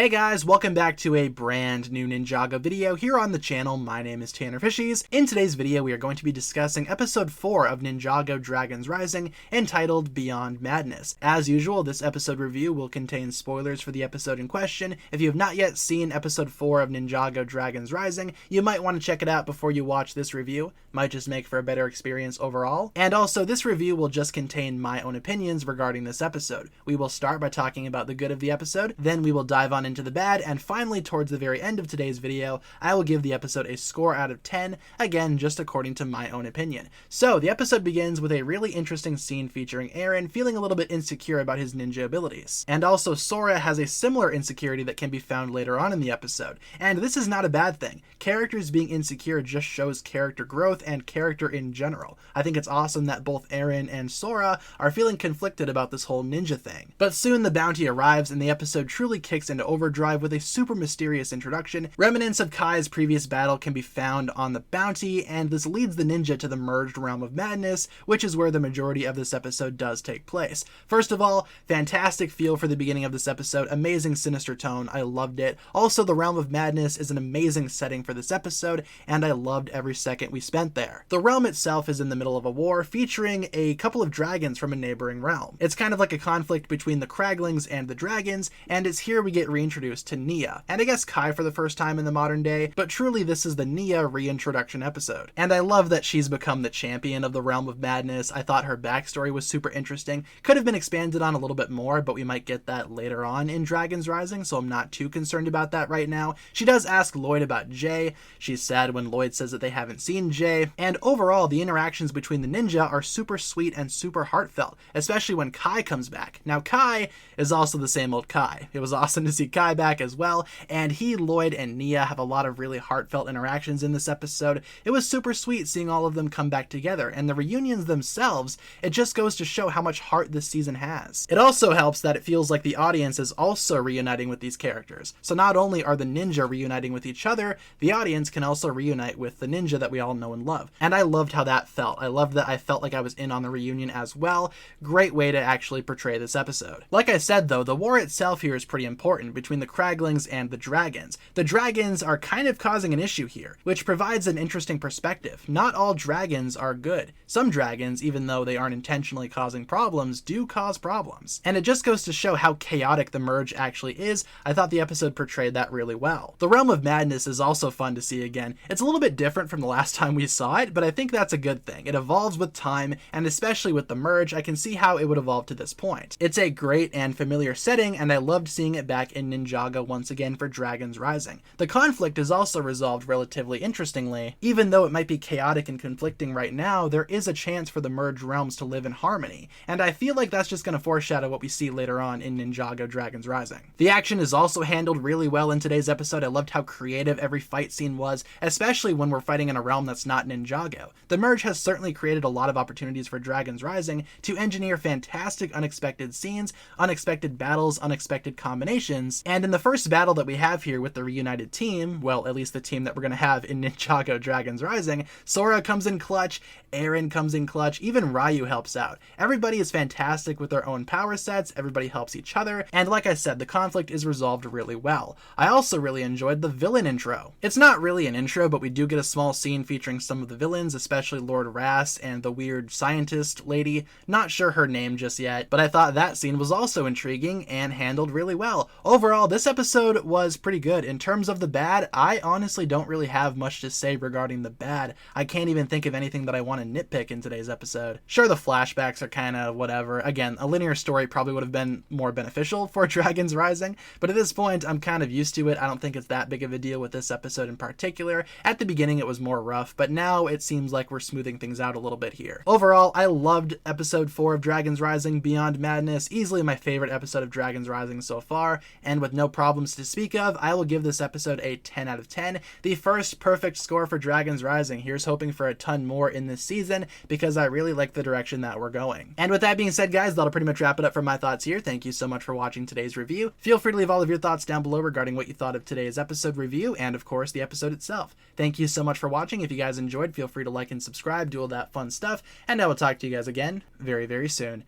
Hey guys, welcome back to a brand new Ninjago video here on the channel. My name is TannerFishies. In today's video, we are going to be discussing episode 4 of Ninjago Dragons Rising, entitled Beyond Madness. As usual, this episode review will contain spoilers for the episode in question. If you have not yet seen episode 4 of Ninjago Dragons Rising, you might want to check it out before you watch this review. Might just make for a better experience overall. And also, this review will just contain my own opinions regarding this episode. We will start by talking about the good of the episode, then we will dive on into the bad, and finally towards the very end of today's video, I will give the episode a score out of 10, again just according to my own opinion. So the episode begins with a really interesting scene featuring Eren feeling a little bit insecure about his ninja abilities. And also Sora has a similar insecurity that can be found later on in the episode. And this is not a bad thing. Characters being insecure just shows character growth and character in general. I think it's awesome that both Eren and Sora are feeling conflicted about this whole ninja thing. But soon the bounty arrives and the episode truly kicks into overdrive with a super mysterious introduction. Remnants of Kai's previous battle can be found on the bounty, and this leads the ninja to the merged realm of madness, which is where the majority of this episode does take place. First of all, fantastic feel for the beginning of this episode, amazing sinister tone, I loved it. Also, the realm of madness is an amazing setting for this episode, and I loved every second we spent there. The realm itself is in the middle of a war, featuring a couple of dragons from a neighboring realm. It's kind of like a conflict between the Kraglings and the dragons, and it's here we get reintroduced to Nia, and I guess Kai for the first time in the modern day, but truly this is the Nia reintroduction episode. And I love that she's become the champion of the realm of madness. I thought her backstory was super interesting. Could have been expanded on a little bit more, but we might get that later on in Dragons Rising, so I'm not too concerned about that right now. She does ask Lloyd about Jay. She's sad when Lloyd says that they haven't seen Jay, and overall the interactions between the ninja are super sweet and super heartfelt, especially when Kai comes back. Now Kai is also the same old Kai. It was awesome to see Kai back as well, and he, Lloyd, and Nia have a lot of really heartfelt interactions in this episode. It was super sweet seeing all of them come back together, and the reunions themselves, it just goes to show how much heart this season has. It also helps that it feels like the audience is also reuniting with these characters. So not only are the ninja reuniting with each other, the audience can also reunite with the ninja that we all know and love. And I loved how that felt. I loved that I felt like I was in on the reunion as well. Great way to actually portray this episode. Like I said though, the war itself here is pretty important between the Kraglings and the dragons. The dragons are kind of causing an issue here, which provides an interesting perspective. Not all dragons are good. Some dragons, even though they aren't intentionally causing problems, do cause problems. And it just goes to show how chaotic the merge actually is. I thought the episode portrayed that really well. The realm of madness is also fun to see again. It's a little bit different from the last time we saw it, but I think that's a good thing. It evolves with time, and especially with the merge, I can see how it would evolve to this point. It's a great and familiar setting, and I loved seeing it back in Ninjago once again for Dragons Rising. The conflict is also resolved relatively interestingly. Even though it might be chaotic and conflicting right now, there is a chance for the merged realms to live in harmony, and I feel like that's just going to foreshadow what we see later on in Ninjago Dragons Rising. The action is also handled really well in today's episode. I loved how creative every fight scene was, especially when we're fighting in a realm that's not Ninjago. The merge has certainly created a lot of opportunities for Dragons Rising to engineer fantastic unexpected scenes, unexpected battles, unexpected combinations, and in the first battle that we have here with the reunited team, well, at least the team that we're going to have in Ninjago Dragons Rising, Sora comes in clutch, Eren comes in clutch, even Ryu helps out. Everybody is fantastic with their own power sets, everybody helps each other, and like I said, the conflict is resolved really well. I also really enjoyed the villain intro. It's not really an intro, but we do get a small scene featuring some of the villains, especially Lord Ras and the weird scientist lady. Not sure her name just yet, but I thought that scene was also intriguing and handled really well. Overall, this episode was pretty good. In terms of the bad, I honestly don't really have much to say regarding the bad. I can't even think of anything that I want to nitpick in today's episode. Sure, the flashbacks are kind of whatever. Again, a linear story probably would have been more beneficial for Dragons Rising, but at this point, I'm kind of used to it. I don't think it's that big of a deal with this episode in particular. At the beginning, it was more rough, but now it seems like we're smoothing things out a little bit here. Overall, I loved episode 4 of Dragons Rising, Beyond Madness, easily my favorite episode of Dragons Rising so far, and with no problems to speak of, I will give this episode a 10 out of 10. The first perfect score for Dragons Rising. Here's hoping for a ton more in this season, because I really like the direction that we're going. And with that being said, guys, that'll pretty much wrap it up for my thoughts here. Thank you so much for watching today's review. Feel free to leave all of your thoughts down below regarding what you thought of today's episode review, and of course, the episode itself. Thank you so much for watching. If you guys enjoyed, feel free to like and subscribe, do all that fun stuff, and I will talk to you guys again very, very soon.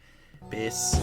Peace.